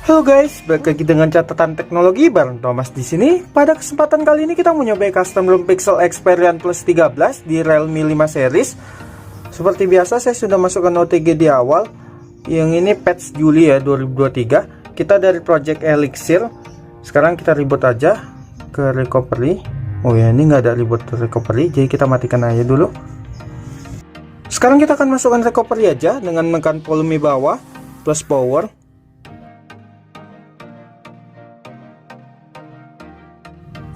Halo guys, balik lagi dengan catatan teknologi bareng Thomas di sini. Pada kesempatan kali ini kita mau nyoba custom ROM Pixel Experience Plus 13 di Realme 5 series. Seperti biasa saya sudah masukkan OTG di awal. Yang ini patch Juli ya 2023. Kita dari Project Elixir. Sekarang kita reboot aja ke recovery. Oh ya, ini nggak ada reboot recovery, jadi kita matikan aja dulu. Sekarang kita akan masukkan recovery aja dengan menekan volume bawah plus power.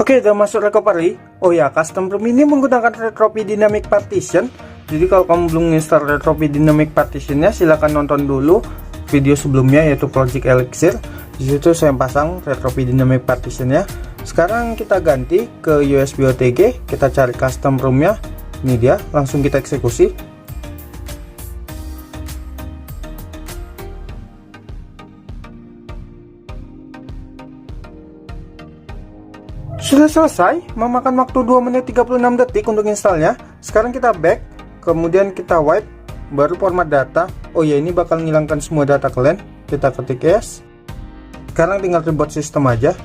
Oke, udah masuk recovery. Oh ya, custom ROM ini menggunakan Retropy Dynamic Partition. Jadi kalau kamu belum install Retropy Dynamic Partitionnya, silahkan nonton dulu video sebelumnya yaitu Project Elixir. Di situ saya pasang Retropy Dynamic Partitionnya. Sekarang kita ganti ke USB OTG, kita cari custom ROM-nya. Ini dia, langsung kita eksekusi. Sudah selesai, memakan waktu 2 menit 36 detik untuk installnya. Sekarang kita back, kemudian kita wipe, baru format data. Oh ya, ini bakal ngilangkan semua data kalian. Kita ketik yes. Sekarang tinggal reboot sistem aja.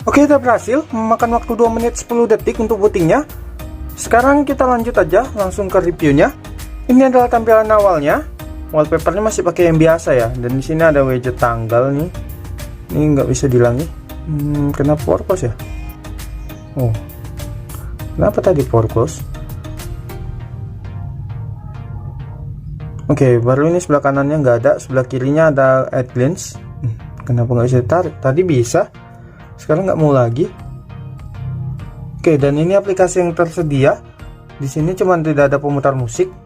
Oke, udah berhasil, memakan waktu 2 menit 10 detik untuk bootingnya. Sekarang kita lanjut aja langsung ke reviewnya. Ini adalah tampilan awalnya. Wallpapernya masih pakai yang biasa ya. Dan di sini ada widget tanggal nih. Ini nggak bisa dihilangin. Kenapa power close ya? Oh, kenapa tadi power close? Oke, baru ini sebelah kanannya nggak ada. Sebelah kirinya ada add lens. Kenapa nggak bisa ditarik? Tadi bisa. Sekarang nggak mau lagi. Oke, dan ini aplikasi yang tersedia. Di sini cuma tidak ada pemutar musik.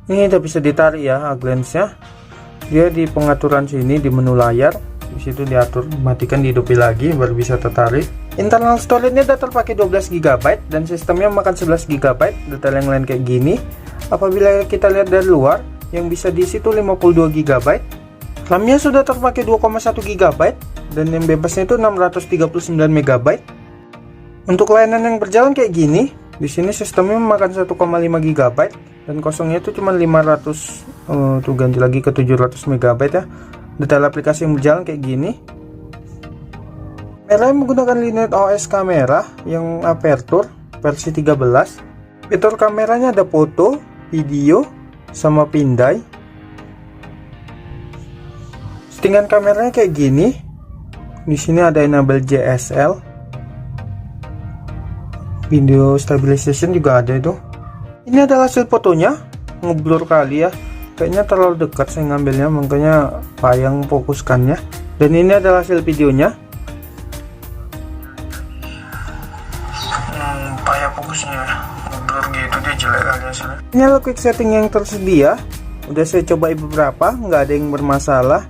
Ini udah bisa ditarik ya lensnya. Dia di pengaturan sini di menu layar, di situ diatur, matikan, dihidupi lagi baru bisa tertarik. Internal storage-nya udah terpakai 12 GB dan sistemnya makan 11 GB. Detail yang lain kayak gini. Apabila kita lihat dari luar, yang bisa diisi itu 52 GB. RAM-nya sudah terpakai 2,1 GB dan yang bebasnya itu 639 MB. Untuk layanan yang berjalan kayak gini, di sini sistemnya memakan 1,5 GB dan kosongnya itu cuma 500. Tuh ganti lagi ke 700 MB ya. Detail aplikasi yang berjalan kayak gini. Kamera menggunakan Linear OS kamera yang aperture versi 13. Fitur kameranya ada foto, video, sama pindai. Settingan kameranya kayak gini. Di sini ada enable JSL. Video stabilization juga ada itu. Ini adalah hasil fotonya, ngeblur kali ya, kayaknya terlalu dekat saya ngambilnya, makanya payang fokuskannya. Dan ini adalah hasil videonya. Payah fokusnya ngeblur gitu, dia jelek kali hasilnya. Ini adalah quick setting yang tersedia, udah saya coba beberapa, nggak ada yang bermasalah.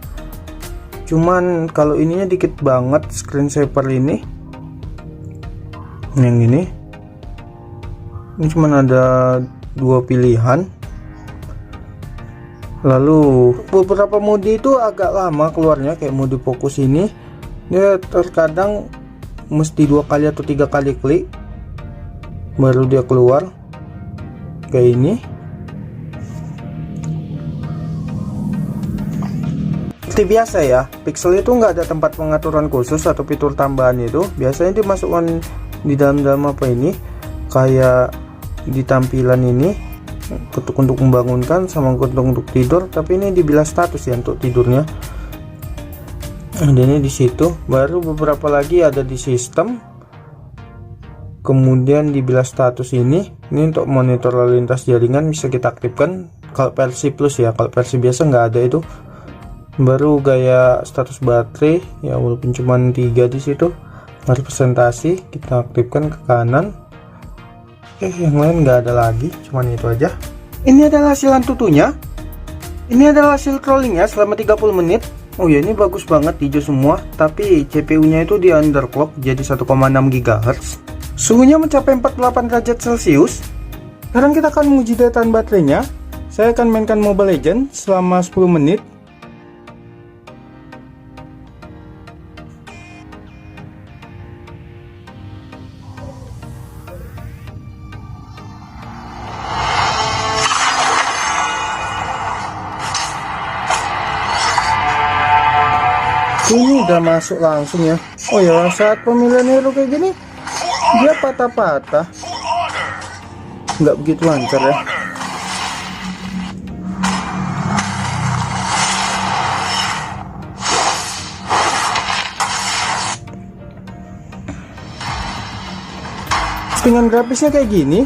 Cuman kalau ininya dikit banget screensaver ini. Yang ini cuma ada 2 pilihan. Lalu beberapa mode itu agak lama keluarnya, kayak mode fokus ini dia terkadang mesti 2 kali atau 3 kali klik baru dia keluar kayak ini. Seperti biasa ya, Pixel itu nggak ada tempat pengaturan khusus atau fitur tambahan itu. Biasanya dimasukkan di dalam apa ini, kayak di tampilan ini untuk membangunkan sama untuk tidur, tapi ini dibilas status ya untuk tidurnya. Dan ini di situ, baru beberapa lagi ada di sistem, kemudian dibilas status ini untuk monitor lalu lintas jaringan bisa kita aktifkan kalau versi plus ya. Kalau versi biasa nggak ada itu. Baru gaya status baterai ya, walaupun cuma 3 di situ. Baru presentasi kita aktifkan ke kanan. Yang lain nggak ada lagi, cuman itu aja. Ini adalah hasil Antutunya. Ini adalah hasil crawlingnya selama 30 menit. Oh ya, ini bagus banget, hijau semua. Tapi CPU nya itu di underclock jadi 1,6 GHz. Suhunya mencapai 48 derajat Celcius. Sekarang kita akan menguji daya tahan baterainya. Saya akan mainkan Mobile Legends selama 10 menit. Ini udah masuk langsung ya. Oh ya, saat pemilihan hero kayak gini dia patah-patah, nggak begitu lancar ya. Dengan grafisnya kayak gini,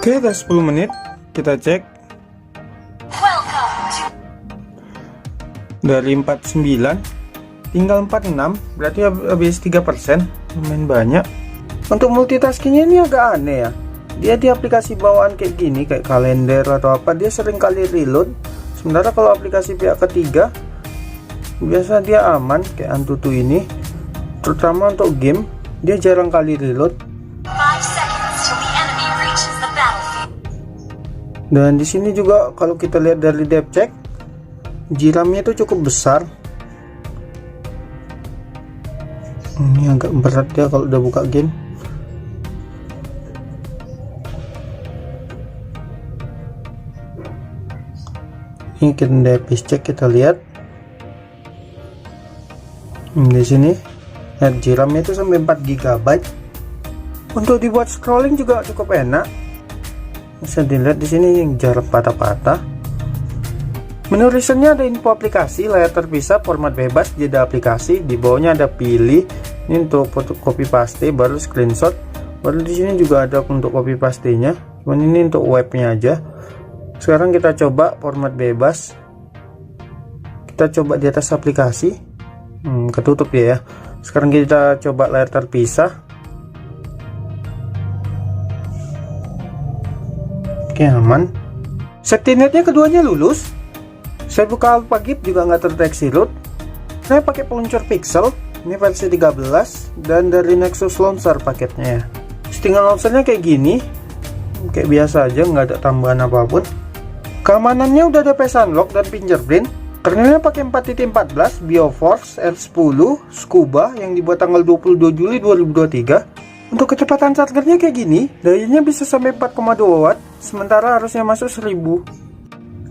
oke, udah 10 menit, kita cek. Dari 49 tinggal 46, berarti habis 3%, lumayan banyak. Untuk multitaskingnya ini agak aneh ya. Dia di aplikasi bawaan kayak gini, kayak kalender atau apa, dia sering kali reload. Sementara kalau aplikasi pihak ketiga biasa dia aman, kayak Antutu ini. Terutama untuk game, dia jarang kali reload. Dan di sini juga kalau kita lihat dari depth check, jiramnya itu cukup besar. Ini agak berat ya kalau udah buka game. Ini kita depth check, kita lihat. Di sini head jiramnya itu sampai 4 GB. Untuk dibuat scrolling juga cukup enak. Bisa dilihat di sini yang jarak patah-patah. Menu recentnya ada info aplikasi, layar terpisah, format bebas, jeda aplikasi. Di bawahnya ada pilih. Ini untuk foto copy paste, baru screenshot. Baru di sini juga ada untuk copy pastenya. Cuman ini untuk webnya aja. Sekarang kita coba format bebas. Kita coba di atas aplikasi. Ketutup ya. Sekarang kita coba layar terpisah. Oke, aman. Safety netnya keduanya lulus. Saya buka AlphaGIF juga nggak terdeteksi root. Saya pakai peluncur pixel. Ini versi 13 dan dari Nexus Launcher paketnya ya. Settingan launchernya kayak gini, kayak biasa aja, nggak ada tambahan apapun. Keamanannya udah ada face unlock dan fingerprint. Kernelnya pakai 4.14 BioForce R10 Scuba yang dibuat tanggal 22 Juli 2023. Untuk kecepatan chargernya kayak gini, dayanya bisa sampai 4,2 watt, sementara harusnya masuk 1000.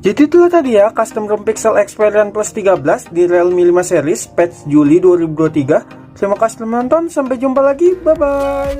Jadi itulah tadi ya custom ROM Pixel Experience Plus 13 di Realme 5 series patch Juli 2023. Terima kasih telah menonton, sampai jumpa lagi, bye bye.